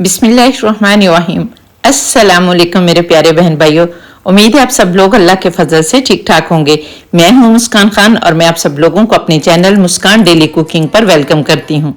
बिस्मिल्लाहिर्रहमानिर्रहीम। अस्सलामुअलैकुम मेरे प्यारे बहन भाइयों, उम्मीद है आप सब लोग अल्लाह के फजल से ठीक ठाक होंगे। मैं हूं मुस्कान खान और मैं आप सब लोगों को अपने चैनल मुस्कान डेली कुकिंग पर वेलकम करती हूं।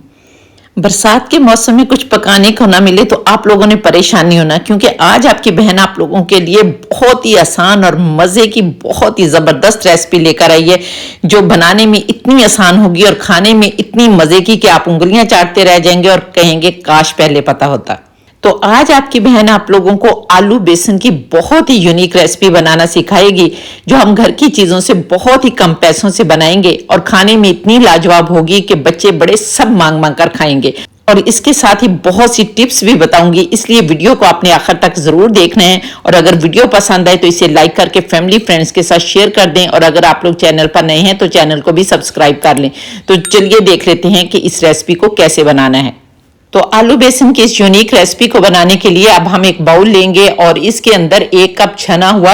बरसात के मौसम में कुछ पकाने को ना मिले तो आप लोगों ने परेशानी होना, क्योंकि आज आपकी बहन आप लोगों के लिए बहुत ही आसान और मज़े की बहुत ही ज़बरदस्त रेसिपी लेकर आई है, जो बनाने में इतनी आसान होगी और खाने में इतनी मज़े की कि आप उंगलियां चाटते रह जाएंगे और कहेंगे काश पहले पता होता। तो आज आपकी बहन आप लोगों को आलू बेसन की बहुत ही यूनिक रेसिपी बनाना सिखाएगी, जो हम घर की चीज़ों से बहुत ही कम पैसों से बनाएंगे और खाने में इतनी लाजवाब होगी कि बच्चे बड़े सब मांग मांग कर खाएंगे। और इसके साथ ही बहुत सी टिप्स भी बताऊंगी, इसलिए वीडियो को आपने आखिर तक जरूर देखना है। और अगर वीडियो पसंद आए तो इसे लाइक करके फैमिली फ्रेंड्स के साथ शेयर कर दें, और अगर आप लोग चैनल पर नए हैं तो चैनल को भी सब्सक्राइब कर लें। तो चलिए देख लेते हैं कि इस रेसिपी को कैसे बनाना है। तो आलू बेसन की इस यूनिक रेसिपी को बनाने के लिए अब हम एक बाउल लेंगे और इसके अंदर 1 कप छना हुआ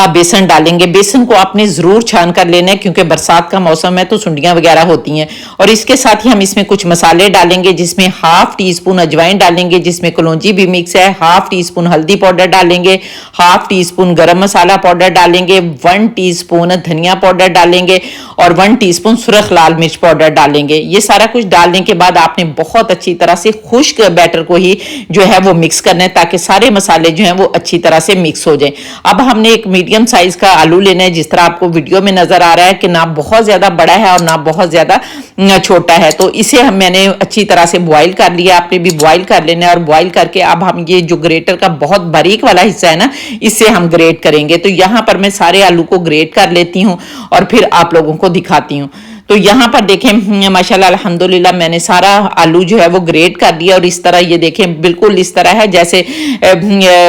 बेसन डालेंगे। बेसन को आपने जरूर छान कर लेना है, क्योंकि बरसात का मौसम है तो सुंडियां वगैरह होती हैं। और इसके साथ ही हम इसमें कुछ मसाले डालेंगे, जिसमें ½ टीस्पून अजवाइन डालेंगे, जिसमें कलौंजी भी मिक्स है, ½ टीस्पून हल्दी पाउडर डालेंगे, ½ टीस्पून गरम मसाला पाउडर डालेंगे, 1 टीस्पून धनिया पाउडर डालेंगे और 1 टीस्पून सुरख लाल मिर्च पाउडर डालेंगे। ये सारा कुछ डालने के बाद आपने बहुत अच्छी तरह से खुश्क बैटर को ही जो है वो मिक्स करना है, ताकि सारे मसाले जो हैं वो अच्छी तरह से मिक्स हो जाएं। अब हमने एक मीडियम साइज का आलू लेना है, जिस तरह आपको वीडियो में नजर आ रहा है कि ना बहुत ज्यादा बड़ा है और ना बहुत ज्यादा छोटा है। तो इसे मैंने अच्छी तरह से बॉईल कर लिया, आपने भी बॉईल कर लेना है। और बॉईल करके अब हम ये जो ग्रेटर का बहुत बारीक वाला हिस्सा है ना, इससे हम ग्रेट करेंगे। तो यहाँ पर मैं सारे आलू को ग्रेट कर लेती हूँ और फिर आप लोगों को दिखाती हूँ। तो यहाँ पर देखें माशाल्लाह अल्हम्दुलिल्लाह मैंने सारा आलू जो है वो ग्रेट कर दिया, और इस तरह ये देखें बिल्कुल इस तरह है जैसे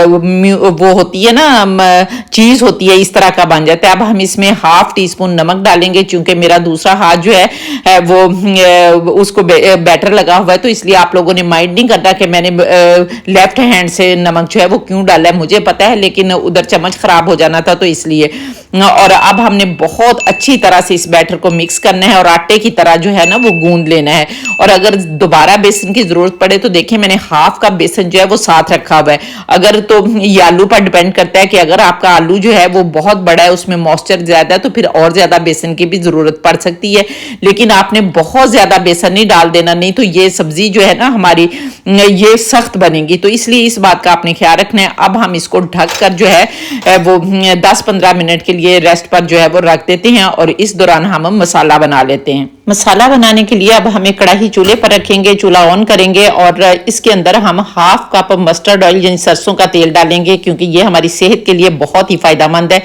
वो होती है ना चीज़ होती है, इस तरह का बन जाता है। अब हम इसमें ½ टीस्पून नमक डालेंगे, क्योंकि मेरा दूसरा हाथ जो है वो उसको बैटर लगा हुआ है, तो इसलिए आप लोगों ने माइंड नहीं करना कि मैंने लेफ्ट हैंड से नमक जो है वो क्यों डाला है, मुझे पता है, लेकिन उधर चम्मच खराब हो जाना था तो इसलिए। और अब हमने बहुत अच्छी तरह से इस बैटर को मिक्स करना है और आटे की तरह जो है ना वो गूंद लेना है। और अगर दोबारा बेसन की जरूरत पड़े तो देखिए मैंने ½ कप बेसन जो है वो साथ रखा हुआ है। अगर तो ये आलू पर डिपेंड करता है कि अगर आपका आलू जो है वो बहुत बड़ा है, उसमें मॉइस्चर ज्यादा है, तो फिर और ज्यादा बेसन की भी जरूरत पड़ सकती है। लेकिन आपने बहुत ज्यादा बेसन नहीं डाल देना, नहीं तो ये सब्जी जो है ना हमारी ये सख्त बनेगी। तो इसलिए इस बात का आपने ख्याल रखना है। अब हम इसको ढक कर जो है वो 10-15 मिनट के लिए रेस्ट पर जो है वो रख देते हैं, और इस दौरान हम मसाला बना लेते हैं। मसाला बनाने के लिए अब हमें कढ़ाई चूल्हे पर रखेंगे, चूल्हा ऑन करेंगे और इसके अंदर हम ½ कप मस्टर्ड ऑयल यानी सरसों का तेल डालेंगे, क्योंकि ये हमारी सेहत के लिए बहुत ही फायदेमंद है।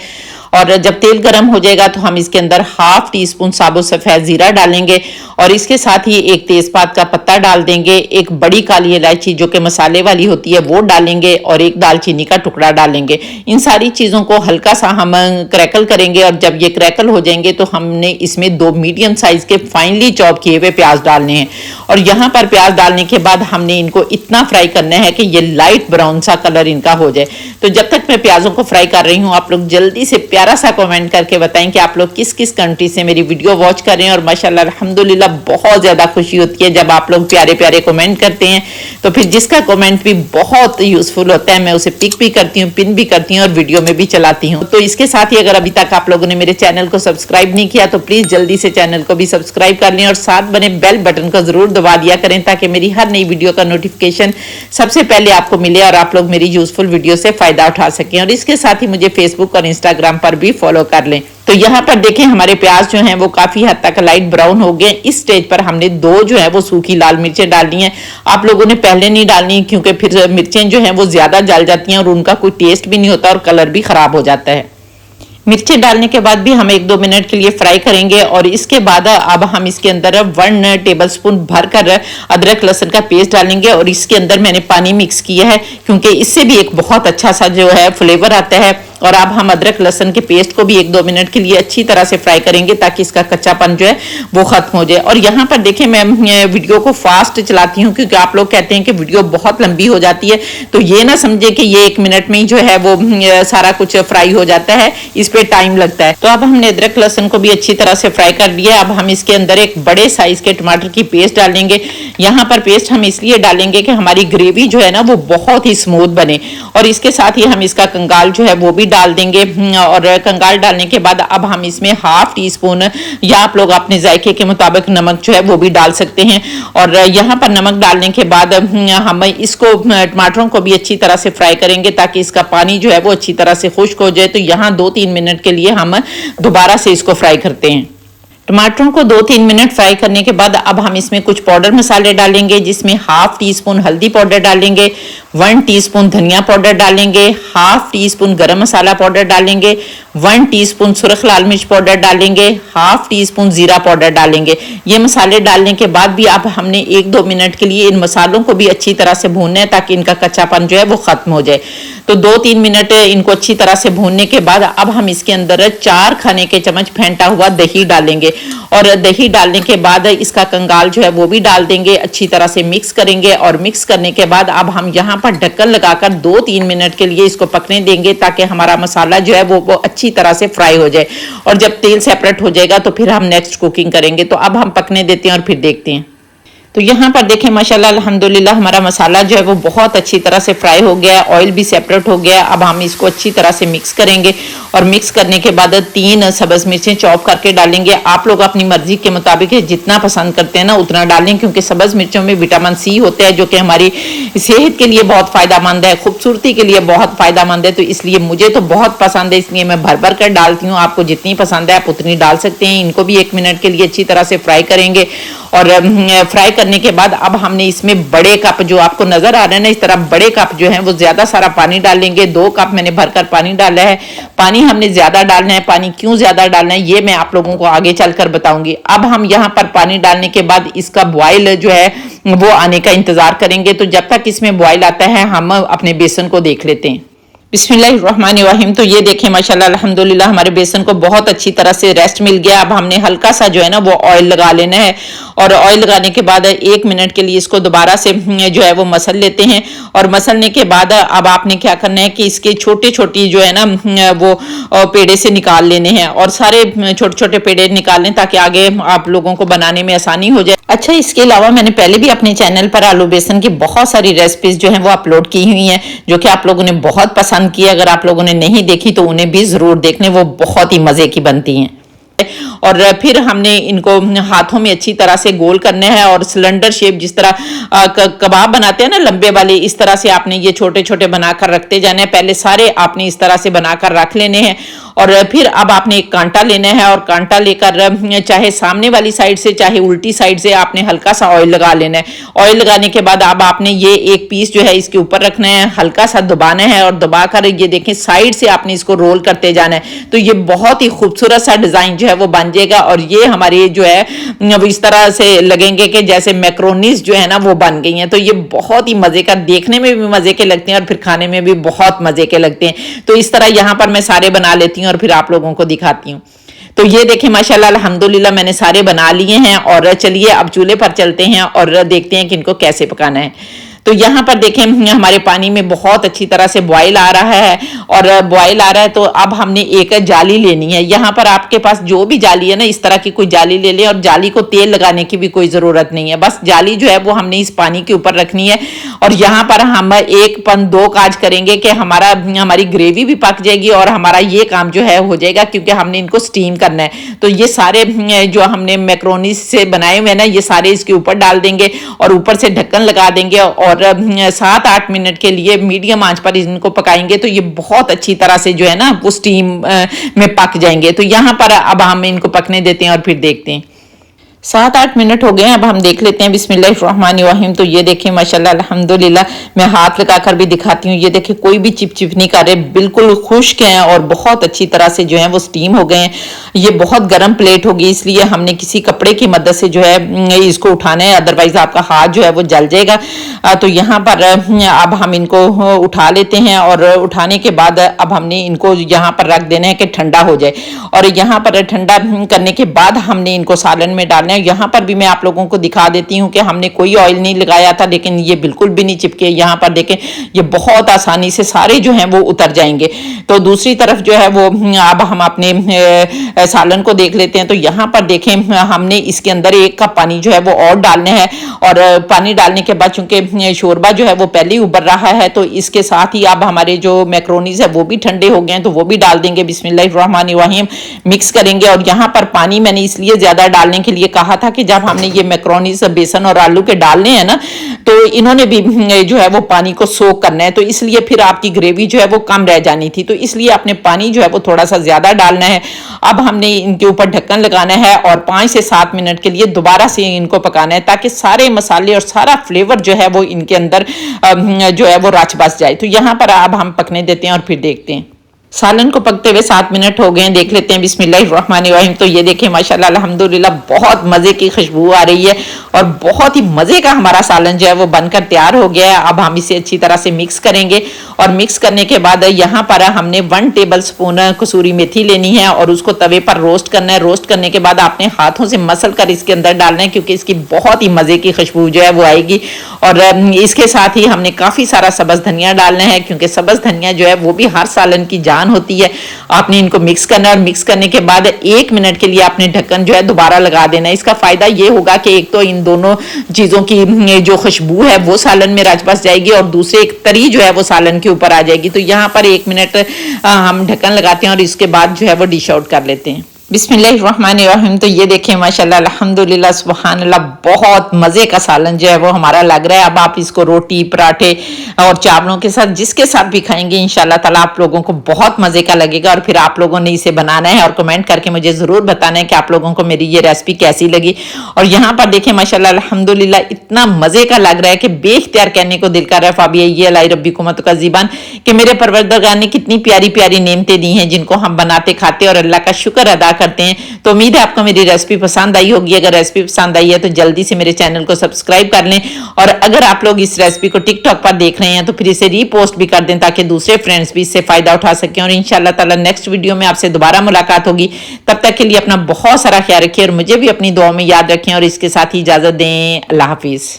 और जब तेल गर्म हो जाएगा तो हम इसके अंदर ½ टीस्पून साबुत सफ़ेद जीरा डालेंगे, और इसके साथ ही एक तेजपात का पत्ता डाल देंगे, एक बड़ी काली इलायची जो कि मसाले वाली होती है वो डालेंगे, और एक दालचीनी का टुकड़ा डालेंगे। इन सारी चीज़ों को हल्का सा हम क्रैकल करेंगे, और जब ये क्रैकल हो जाएंगे तो हमने इसमें 2 मीडियम साइज के फाइनली चॉप किए हुए प्याज डालने हैं। और यहाँ पर प्याज डालने के बाद हमने इनको इतना फ्राई करना है कि ये लाइट ब्राउन सा कलर इनका हो जाए। तो जब तक मैं प्याजों को फ्राई कर रही हूँ, आप लोग जल्दी से प्यारा सा कमेंट करके बताएं कि आप लोग किस किस कंट्री से मेरी वीडियो वॉच कर रहे हैं। और माशाल्लाह अल्हम्दुलिल्लाह बहुत ज्यादा खुशी होती है जब आप लोग प्यारे प्यारे कमेंट करते हैं। तो फिर जिसका कमेंट भी बहुत यूजफुल होता है मैं उसे पिक भी करती हूँ, पिन भी करती हूँ और वीडियो में भी चलाती हूँ। तो इसके साथ ही अगर अभी तक आप लोगों ने मेरे चैनल को सब्सक्राइब नहीं किया तो प्लीज जल्दी से चैनल को भी सब्सक्राइब कर लें, और साथ बने बेल बटन को जरूर दबा दिया करें, ताकि मेरी हर नई वीडियो का नोटिफिकेशन सबसे पहले आपको मिले और आप लोग मेरी यूजफुल वीडियो से फायदा उठा सकें। और इसके साथ ही मुझे फेसबुक और इंस्टाग्राम पर भी फॉलो कर लें। तो यहाँ पर देखें हमारे प्याज जो हैं वो काफी हद तक लाइट ब्राउन हो गए। इस स्टेज पर हमने 2 जो है वो सूखी लाल मिर्चें डालनी है। आप लोगों ने पहले नहीं डालनी, क्योंकि फिर मिर्चें जो हैं वो ज्यादा जल जाती हैं और उनका कोई टेस्ट भी नहीं होता और कलर भी खराब हो जाता है। मिर्चें डालने के बाद भी हम 1-2 मिनट के लिए फ्राई करेंगे, और इसके बाद अब हम इसके अंदर 1 टेबलस्पून भरकर अदरक लहसुन का पेस्ट डालेंगे, और इसके अंदर मैंने पानी मिक्स किया है, क्योंकि इससे भी एक बहुत अच्छा सा जो है फ्लेवर आता है। और अब हम अदरक लहसुन के पेस्ट को भी 1-2 मिनट के लिए अच्छी तरह से फ्राई करेंगे ताकि इसका कच्चापन जो है वो खत्म हो जाए। और यहाँ पर देखें मैं वीडियो को फास्ट चलाती हूँ क्योंकि आप लोग कहते हैं कि वीडियो बहुत लंबी हो जाती है, तो ये ना समझे कि ये 1 मिनट में ही जो है वो सारा कुछ फ्राई हो जाता है, इस पे टाइम लगता है। तो अब हमने अदरक लहसुन को भी अच्छी तरह से फ्राई कर लिया। अब हम इसके अंदर एक बड़े साइज के टमाटर की पेस्ट डालेंगे। यहाँ पर पेस्ट हम इसलिए डालेंगे कि हमारी ग्रेवी जो है ना वो बहुत ही स्मूथ बने, और इसके साथ ही हम इसका कंगाल जो है वो भी डाल देंगे। और कंगाल डालने के बाद अब हम इसमें 1/2 टीस्पून या आप लोग अपने जायके के मुताबिक नमक जो है वो भी डाल सकते हैं। और यहाँ पर नमक डालने के बाद हम इसको टमाटरों को भी अच्छी तरह से फ्राई करेंगे ताकि इसका पानी जो है वो अच्छी तरह से खुश्क हो जाए। तो यहाँ 2-3 मिनट के लिए हम दोबारा से इसको फ्राई करते हैं। टमाटरों को 2-3 मिनट फ्राई करने के बाद अब हम इसमें कुछ पाउडर मसाले डालेंगे, जिसमें 1/2 टीस्पून हल्दी पाउडर डालेंगे, 1 टीस्पून धनिया पाउडर डालेंगे, 1/2 टीस्पून गरम मसाला पाउडर डालेंगे, 1 टीस्पून सुर्ख लाल मिर्च पाउडर डालेंगे, 1/2 टीस्पून जीरा पाउडर डालेंगे। ये मसाले डालने के बाद भी अब हमने 1-2 मिनट के लिए इन मसालों को भी अच्छी तरह से भूनना है ताकि इनका कच्चापन जो है वो खत्म हो जाए। तो 2-3 मिनट इनको अच्छी तरह से भूनने के बाद अब हम इसके अंदर 4 खाने के चम्मच फेंटा हुआ दही डालेंगे, और दही डालने के बाद इसका कंगाल जो है वो भी डाल देंगे, अच्छी तरह से मिक्स करेंगे। और मिक्स करने के बाद अब हम यहाँ पर ढक्कन लगाकर 2-3 मिनट के लिए इसको पकने देंगे ताकि हमारा मसाला जो है वो अच्छी तरह से फ्राई हो जाए। और जब तेल सेपरेट हो जाएगा तो फिर हम नेक्स्ट कुकिंग करेंगे। तो अब हम पकने देते हैं और फिर देखते हैं। तो यहाँ पर देखें माशाल्लाह अल्हम्दुलिल्लाह हमारा मसाला जो है वो बहुत अच्छी तरह से फ्राई हो गया है, ऑयल भी सेपरेट हो गया। अब हम इसको अच्छी तरह से मिक्स करेंगे, और मिक्स करने के बाद 3 सब्ज मिर्चें चॉप करके डालेंगे। आप लोग अपनी मर्जी के मुताबिक जितना पसंद करते हैं ना उतना डालें, क्योंकि सब्ज मिर्चों में विटामिन सी होता है जो कि हमारी सेहत के लिए बहुत फायदेमंद है, खूबसूरती के लिए बहुत फायदेमंद है। तो इसलिए मुझे तो बहुत पसंद है, इसलिए मैं भर भर कर डालती हूँ। आपको जितनी पसंद है आप उतनी डाल सकते हैं। इनको भी 1 मिनट के लिए अच्छी तरह से फ्राई करेंगे, और फ्राई करने के बाद अब हमने इसमें बड़े कप जो आपको नजर आ रहे हैं ना, इस तरह बड़े कप जो है वो ज्यादा सारा पानी डालेंगे। 2 कप मैंने भरकर पानी डाला है। पानी हमने ज्यादा डालना है। पानी क्यों ज्यादा डालना है ये मैं आप लोगों को आगे चलकर बताऊंगी। अब हम यहाँ पर पानी डालने के बाद इसका बॉयल जो है वो आने का इंतजार करेंगे। तो जब तक इसमें बॉयल आता है हम अपने बेसन को देख लेते हैं। बिस्मिल्लाहिर्रहमानिर्रहीम। तो ये देखें माशाल्लाह अल्हम्दुलिल्लाह हमारे बेसन को बहुत अच्छी तरह से रेस्ट मिल गया। अब हमने हल्का सा जो है ना वो ऑयल लगा लेना है, और ऑयल लगाने के बाद 1 मिनट के लिए इसको दोबारा से जो है वो मसल लेते हैं। और मसलने के बाद अब आपने क्या करना है कि इसके छोटे छोटी जो है ना वो पेड़े से निकाल लेने हैं, और सारे छोटे छोटे पेड़े निकाल लें ताकि आगे आप लोगों को बनाने में आसानी हो जाए। अच्छा, इसके अलावा मैंने पहले भी अपने चैनल पर आलू बेसन की बहुत सारी रेसिपीज जो हैं वो अपलोड की हुई हैं, जो कि आप लोगों ने बहुत पसंद की। अगर आप लोगों ने नहीं देखी तो उन्हें भी जरूर देखने, वो बहुत ही मजे की बनती हैं। और फिर हमने इनको हाथों में अच्छी तरह से गोल करना है, और सिलेंडर शेप जिस तरह कबाब बनाते हैं ना लंबे वाले, इस तरह से आपने ये छोटे छोटे बनाकर रखते जाने हैं। पहले सारे आपने इस तरह से बनाकर रख लेने हैं, और फिर अब आपने एक कांटा लेना है, और कांटा लेकर चाहे सामने वाली साइड से चाहे उल्टी साइड से आपने हल्का सा ऑयल लगा लेना है। ऑयल लगाने के बाद अब आपने ये एक पीस जो है इसके ऊपर रखना है, हल्का सा दबाना है, और दबाकर ये देखें साइड से आपने इसको रोल करते जाना है। तो ये बहुत ही खूबसूरत सा डिजाइन जो है वो बन जाएगा, और ये हमारे जो है वो इस तरह से लगेंगे कि जैसे मैक्रोनीज जो है ना वो बन गई हैं। तो ये बहुत ही मजे का, देखने में भी मजे के लगते हैं और फिर खाने में भी बहुत मजे के लगते हैं। तो इस तरह यहाँ पर मैं सारे बना लेती हूँ और फिर आप लोगों को दिखाती हूँ। तो ये देखें माशाल्लाह अल्हम्दुलिल्लाह मैंने सारे बना लिए हैं, और चलिए अब चूल्हे पर चलते हैं और देखते हैं कि इनको कैसे पकाना है। तो यहाँ पर देखें हमारे पानी में बहुत अच्छी तरह से बॉयल आ रहा है, और बॉयल आ रहा है तो अब हमने एक जाली लेनी है। यहाँ पर आपके पास जो भी जाली है ना, इस तरह की कोई जाली ले लें, और जाली को तेल लगाने की भी कोई ज़रूरत नहीं है। बस जाली जो है वो हमने इस पानी के ऊपर रखनी है, और यहाँ पर हम 1-2 काज करेंगे कि हमारी ग्रेवी भी पक जाएगी और हमारा ये काम जो है हो जाएगा, क्योंकि हमने इनको स्टीम करना है। तो ये सारे जो हमने मैक्रोनी से बनाए हुए हैं ना, ये सारे इसके ऊपर डाल देंगे और ऊपर से ढक्कन लगा देंगे, और 7-8 मिनट के लिए मीडियम आंच पर इनको पकाएंगे। तो ये बहुत अच्छी तरह से जो है ना वो स्टीम में पक जाएंगे। तो यहाँ पर अब हम इनको पकने देते हैं और फिर देखते हैं। 7-8 मिनट हो गए हैं। अब हम देख लेते हैं बिस्मिल्लाहिर्रहमानिर्रहीम। तो ये देखिए माशाल्लाह अल्हम्दुलिल्लाह, मैं हाथ लगाकर भी दिखाती हूँ। ये देखिए कोई भी चिप नहीं कर रहे, बिल्कुल खुश्क हैं और बहुत अच्छी तरह से जो है वो स्टीम हो गए हैं। ये बहुत गर्म प्लेट होगी, इसलिए हमने किसी कपड़े की मदद से जो है इसको उठाना है, अदरवाइज आपका हाथ जो है वो जल जाएगा। तो यहाँ पर अब हम इनको उठा लेते हैं और उठाने के बाद अब हमने इनको यहाँ पर रख देना है कि ठंडा हो जाए। और यहाँ पर ठंडा करने के बाद हमने इनको सालन में डालना है। यहाँ पर भी मैं आप लोगों को दिखा देती हूँ कि हमने कोई ऑयल नहीं लगाया था, लेकिन ये बिल्कुल भी नहीं चिपके। यहाँ पर देखें, ये बहुत आसानी से सारे जो हैं वो उतर जाएंगे। तो दूसरी तरफ जो है वो अब हम अपने सालन को देख लेते हैं। तो यहाँ पर देखें, हमने इसके अंदर 1 कप पानी जो है वो और डालना है। और पानी डालने के बाद चूंकि शोरबा जो है वो पहले ही उबर रहा है, तो इसके साथ ही अब हमारे जो मैक्रोनीज है वो भी ठंडे हो गए हैं, तो वो भी डाल देंगे। बिस्मिल्लाहिर्रहमानिर्रहीम, मिक्स करेंगे। और यहाँ पर पानी मैंने इसलिए ज्यादा डालने के लिए कहा था कि जब हमने ये मैक्रोनीज बेसन और आलू के डालने हैं ना, तो इन्होंने भी जो है वो पानी को सोक करना है, तो इसलिए फिर आपकी ग्रेवी जो है वो कम रह जानी थी। तो इसलिए आपने पानी जो है वो थोड़ा सा ज्यादा डालना है। अब हमने इनके ऊपर ढक्कन लगाना है और 5 से 7 मिनट के लिए दोबारा से इनको पकाना है, ताकि सारे मसाले और सारा फ्लेवर जो है वो इनके अंदर जो है वो रच बस जाए। तो यहाँ पर अब हम पकने देते हैं और फिर देखते हैं। सालन को पकते हुए 7 मिनट हो गए हैं, देख लेते हैं बिस्मिल्लाहिर्रहमानिर्रहीम। तो ये देखिए माशाल्लाह अल्हम्दुलिल्लाह, बहुत मजे की खुशबू आ रही है और बहुत ही मजे का हमारा सालन जो है वो बनकर तैयार हो गया है। अब हम इसे अच्छी तरह से मिक्स करेंगे और मिक्स करने के बाद यहाँ पर हमने 1 टेबल स्पून कसूरी मेथी लेनी है और उसको तवे पर रोस्ट करना है। रोस्ट करने के बाद आपने हाथों से मसल कर इसके अंदर डालना है, क्योंकि इसकी बहुत ही मजे की खुशबू जो है वो आएगी। और इसके साथ ही हमने काफी सारा सब्ज धनिया डालना है, क्योंकि सब्ज धनिया जो है वो भी हर सालन की जान होती है। आपने इनको मिक्स करना है और मिक्स करने के बाद 1 मिनट के लिए आपने ढक्कन जो है दोबारा लगा देना है। इसका फायदा ये होगा कि एक तो इन दोनों चीजों की जो खुशबू है वो सालन में रच बस जाएगी और दूसरे एक तरी जो है वो सालन के ऊपर आ जाएगी। तो यहाँ पर 1 मिनट हम ढक्कन लगाते हैं और इसके बाद जो है वो डिश आउट कर लेते हैं। बिस्मिल्लाहिर्रहमानिर्रहीम। तो ये देखिए माशाल्लाह अल्हम्दुलिल्लाह सुबहानअल्लाह, बहुत मज़े का सालन जो है वो हमारा लग रहा है। अब आप इसको रोटी, पराठे और चावलों के साथ, जिसके साथ भी खाएंगे इंशाल्लाह ताला आप लोगों को बहुत मज़े का लगेगा। और फिर आप लोगों ने इसे बनाना है और कमेंट करके मुझे ज़रूर बताना है कि आप लोगों को मेरी ये रेसिपी कैसी लगी। और यहाँ पर देखिए माशाल्लाह अल्हम्दुलिल्लाह, इतना मज़े का लग रहा है कि बेख्तियार कहने को दिल कर रहा है। फ़ाबिया अलाई रब्बिकुम का ज़ीबान, कि मेरे परवरदिगार ने कितनी प्यारी प्यारी नेमतें दी हैं, जिनको हम बनाते खाते और अल्लाह का शुक्र अदा करते हैं। तो उम्मीद है आपको मेरी रेसिपी पसंद आई होगी। अगर रेसिपी पसंद आई है तो जल्दी से मेरे चैनल को सब्सक्राइब कर लें। और अगर आप लोग इस रेसिपी को टिकटॉक पर देख रहे हैं तो फिर इसे रीपोस्ट भी कर दें, ताकि दूसरे फ्रेंड्स भी इससे फायदा उठा सकें। और इंशाल्लाह ताला नेक्स्ट वीडियो में आपसे दोबारा मुलाकात होगी। तब तक के लिए अपना बहुत सारा ख्याल रखिए और मुझे भी अपनी दुआ में याद रखें। और इसके साथ ही इजाजत दें। अल्लाह हाफिज।